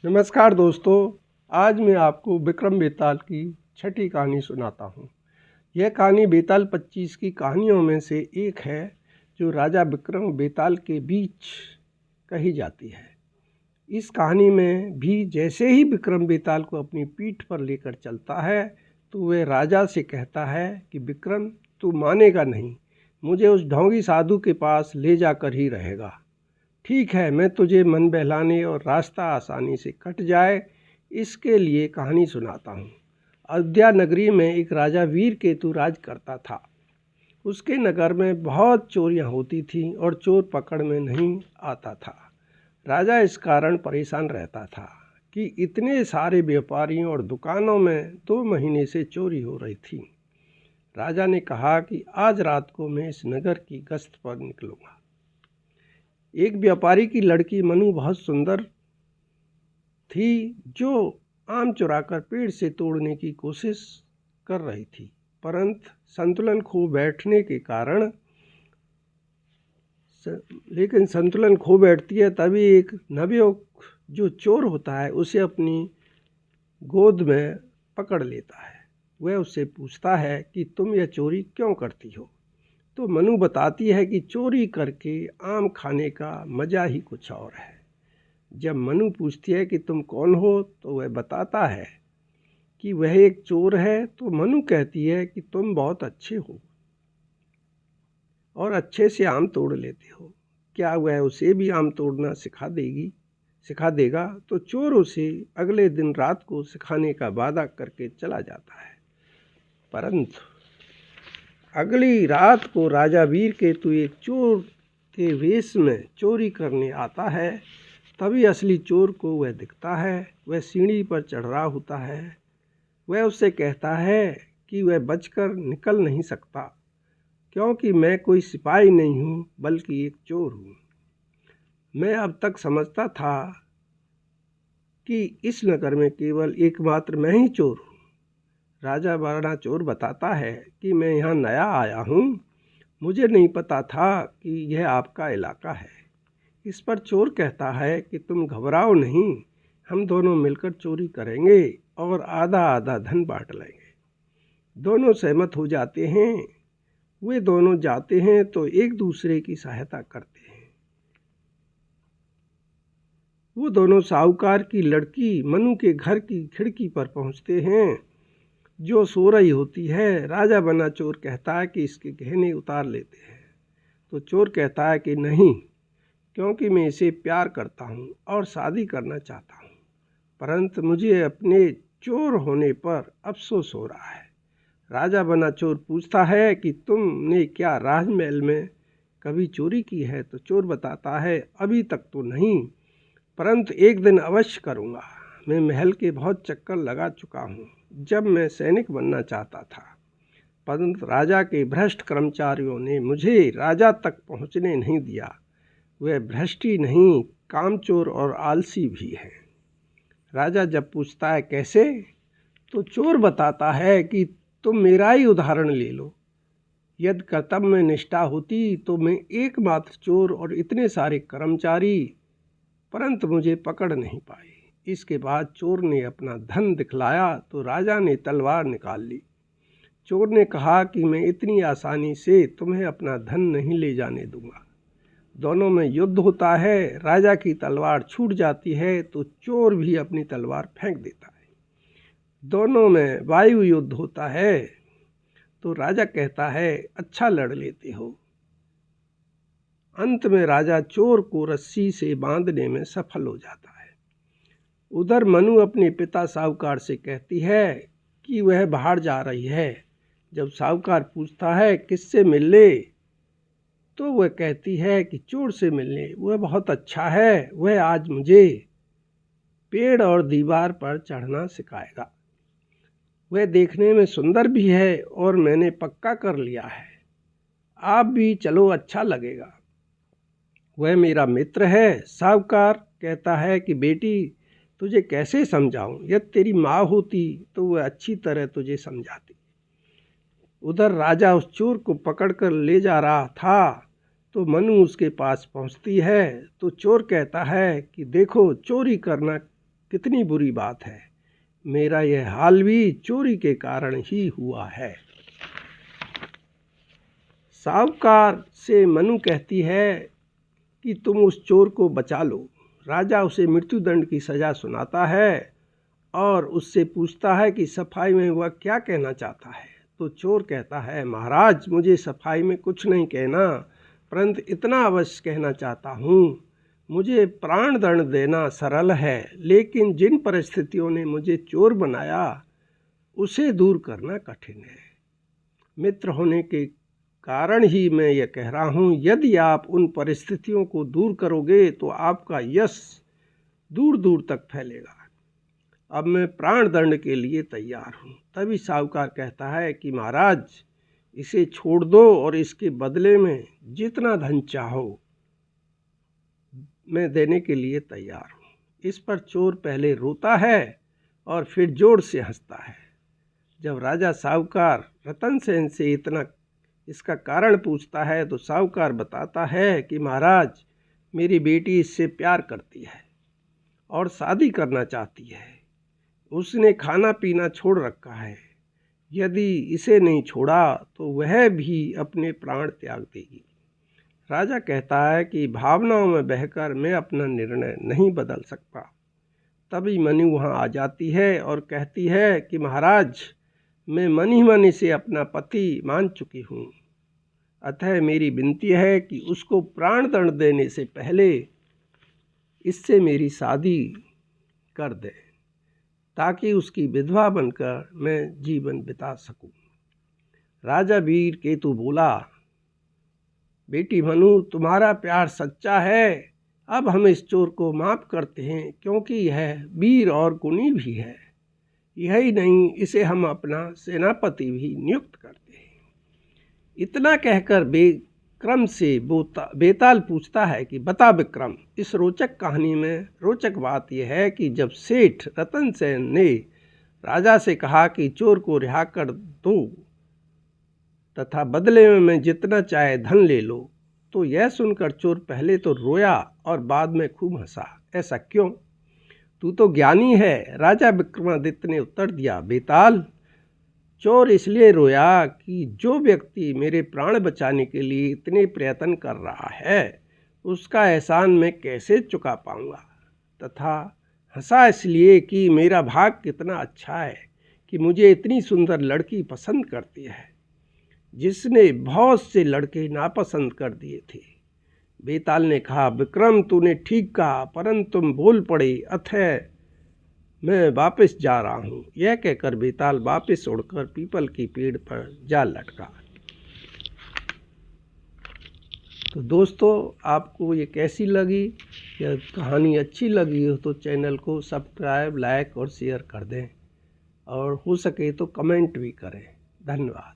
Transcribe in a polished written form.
नमस्कार दोस्तों, आज मैं आपको विक्रम बेताल की छठी कहानी सुनाता हूँ। यह कहानी बेताल 25 की कहानियों में से एक है जो राजा विक्रम बेताल के बीच कही जाती है। इस कहानी में भी जैसे ही विक्रम बेताल को अपनी पीठ पर लेकर चलता है तो वह राजा से कहता है कि विक्रम, तू मानेगा नहीं, मुझे उस ढोंगी साधु के पास ले जाकर ही रहेगा। ठीक है, मैं तुझे मन बहलाने और रास्ता आसानी से कट जाए इसके लिए कहानी सुनाता हूँ। अयोध्या नगरी में एक राजा वीर केतु राज करता था। उसके नगर में बहुत चोरियाँ होती थीं और चोर पकड़ में नहीं आता था। राजा इस कारण परेशान रहता था कि इतने सारे व्यापारियों और दुकानों में 2 महीने से चोरी हो रही थी। राजा ने कहा कि आज रात को मैं इस नगर की गश्त पर निकलूँगा। एक व्यापारी की लड़की मनु बहुत सुंदर थी जो आम चुराकर पेड़ से तोड़ने की कोशिश कर रही थी, परंतु संतुलन खो बैठती है। तभी एक नवयुवक जो चोर होता है उसे अपनी गोद में पकड़ लेता है। वह उससे पूछता है कि तुम यह चोरी क्यों करती हो। तो मनु बताती है कि चोरी करके आम खाने का मज़ा ही कुछ और है। जब मनु पूछती है कि तुम कौन हो तो वह बताता है कि वह एक चोर है। तो मनु कहती है कि तुम बहुत अच्छे हो और अच्छे से आम तोड़ लेते हो, क्या वह उसे भी आम तोड़ना सिखा देगा। तो चोर उसे अगले दिन रात को सिखाने का वादा करके चला जाता है। परंतु अगली रात को राजा वीर केतु एक चोर के वेश में चोरी करने आता है। तभी असली चोर को वह दिखता है। वह सीढ़ी पर चढ़ रहा होता है। वह उससे कहता है कि वह बचकर निकल नहीं सकता क्योंकि मैं कोई सिपाही नहीं हूँ बल्कि एक चोर हूँ। मैं अब तक समझता था कि इस नगर में केवल एकमात्र मैं ही चोर हूँ। राजा बड़ा चोर बताता है कि मैं यहाँ नया आया हूँ, मुझे नहीं पता था कि यह आपका इलाका है। इस पर चोर कहता है कि तुम घबराओ नहीं, हम दोनों मिलकर चोरी करेंगे और आधा आधा धन बांट लेंगे। दोनों सहमत हो जाते हैं। वे दोनों जाते हैं तो एक दूसरे की सहायता करते हैं। वो दोनों साहूकार की लड़की मनु के घर की खिड़की पर पहुँचते हैं जो सो रही होती है। राजा बना चोर कहता है कि इसके गहने उतार लेते हैं। तो चोर कहता है कि नहीं, क्योंकि मैं इसे प्यार करता हूँ और शादी करना चाहता हूँ, परंतु मुझे अपने चोर होने पर अफसोस हो रहा है। राजा बना चोर पूछता है कि तुमने क्या राजमहल में कभी चोरी की है। तो चोर बताता है अभी तक तो नहीं, परंतु एक दिन अवश्य करूँगा। मैं महल के बहुत चक्कर लगा चुका हूँ जब मैं सैनिक बनना चाहता था, परंतु राजा के भ्रष्ट कर्मचारियों ने मुझे राजा तक पहुँचने नहीं दिया। वह भ्रष्ट ही नहीं, कामचोर और आलसी भी है। राजा जब पूछता है कैसे, तो चोर बताता है कि तुम मेरा ही उदाहरण ले लो। यदि कर्तव्य में निष्ठा होती तो मैं एकमात्र चोर और इतने सारे कर्मचारी, परंतु मुझे पकड़ नहीं पाए। इसके बाद चोर ने अपना धन दिखलाया तो राजा ने तलवार निकाल ली। चोर ने कहा कि मैं इतनी आसानी से तुम्हें अपना धन नहीं ले जाने दूंगा। दोनों में युद्ध होता है। राजा की तलवार छूट जाती है तो चोर भी अपनी तलवार फेंक देता है। दोनों में वायु युद्ध होता है तो राजा कहता है अच्छा लड़ लेते हो। अंत में राजा चोर को रस्सी से बांधने में सफल हो जाता है। उधर मनु अपने पिता साहूकार से कहती है कि वह बाहर जा रही है। जब साहूकार पूछता है किससे मिलने, तो वह कहती है कि चोर से मिलने। वह बहुत अच्छा है, वह आज मुझे पेड़ और दीवार पर चढ़ना सिखाएगा। वह देखने में सुंदर भी है और मैंने पक्का कर लिया है, आप भी चलो, अच्छा लगेगा। वह मेरा मित्र है। साहूकार कहता है कि बेटी, तुझे कैसे समझाऊं, यदि तेरी माँ होती तो वह अच्छी तरह तुझे समझाती। उधर राजा उस चोर को पकड़कर ले जा रहा था तो मनु उसके पास पहुंचती है। तो चोर कहता है कि देखो, चोरी करना कितनी बुरी बात है। मेरा यह हाल भी चोरी के कारण ही हुआ है। साहूकार से मनु कहती है कि तुम उस चोर को बचा लो। राजा उसे मृत्युदंड की सज़ा सुनाता है और उससे पूछता है कि सफाई में वह क्या कहना चाहता है। तो चोर कहता है, महाराज मुझे सफाई में कुछ नहीं कहना, परंतु इतना अवश्य कहना चाहता हूँ, मुझे प्राण दंड देना सरल है, लेकिन जिन परिस्थितियों ने मुझे चोर बनाया उसे दूर करना कठिन है। मित्र होने के कारण ही मैं यह कह रहा हूँ, यदि आप उन परिस्थितियों को दूर करोगे तो आपका यश दूर दूर तक फैलेगा। अब मैं प्राण दंड के लिए तैयार हूँ। तभी साहूकार कहता है कि महाराज इसे छोड़ दो और इसके बदले में जितना धन चाहो मैं देने के लिए तैयार हूँ। इस पर चोर पहले रोता है और फिर जोर से हंसता है। जब राजा साहूकार रतन सेन से इसका कारण पूछता है तो साहूकार बताता है कि महाराज मेरी बेटी इससे प्यार करती है और शादी करना चाहती है। उसने खाना पीना छोड़ रखा है। यदि इसे नहीं छोड़ा तो वह भी अपने प्राण त्याग देगी। राजा कहता है कि भावनाओं में बहकर मैं अपना निर्णय नहीं बदल सकता। तभी मनु वहाँ आ जाती है और कहती है कि महाराज मैं मन ही मन इसे अपना पति मान चुकी हूँ, अतः मेरी विनती है कि उसको प्राण दंड देने से पहले इससे मेरी शादी कर दे, ताकि उसकी विधवा बनकर मैं जीवन बिता सकूं। राजा वीर केतु बोला, बेटी मनु तुम्हारा प्यार सच्चा है, अब हम इस चोर को माफ़ करते हैं, क्योंकि यह वीर और गुणी भी है। यही नहीं, इसे हम अपना सेनापति भी नियुक्त करते हैं। इतना कहकर विक्रम से बेताल पूछता है कि बता विक्रम, इस रोचक कहानी में रोचक बात यह है कि जब सेठ रतन सेन ने राजा से कहा कि चोर को रिहा कर दो तथा बदले में मैं जितना चाहे धन ले लो, तो यह सुनकर चोर पहले तो रोया और बाद में खूब हंसा। ऐसा क्यों? तू तो ज्ञानी है। राजा विक्रमादित्य ने उत्तर दिया, बेताल चोर इसलिए रोया कि जो व्यक्ति मेरे प्राण बचाने के लिए इतने प्रयत्न कर रहा है उसका एहसान मैं कैसे चुका पाऊंगा, तथा हंसा इसलिए कि मेरा भाग कितना अच्छा है कि मुझे इतनी सुंदर लड़की पसंद करती है, जिसने बहुत से लड़के नापसंद कर दिए थे। बेताल ने कहा, विक्रम तूने ठीक कहा, परंतु तुम बोल पड़े, अतः मैं वापस जा रहा हूँ। यह कहकर बेताल वापस उड़कर पीपल की पेड़ पर जा लटका। तो दोस्तों आपको ये कैसी लगी? यह कहानी अच्छी लगी हो तो चैनल को सब्सक्राइब, लाइक और शेयर कर दें, और हो सके तो कमेंट भी करें। धन्यवाद।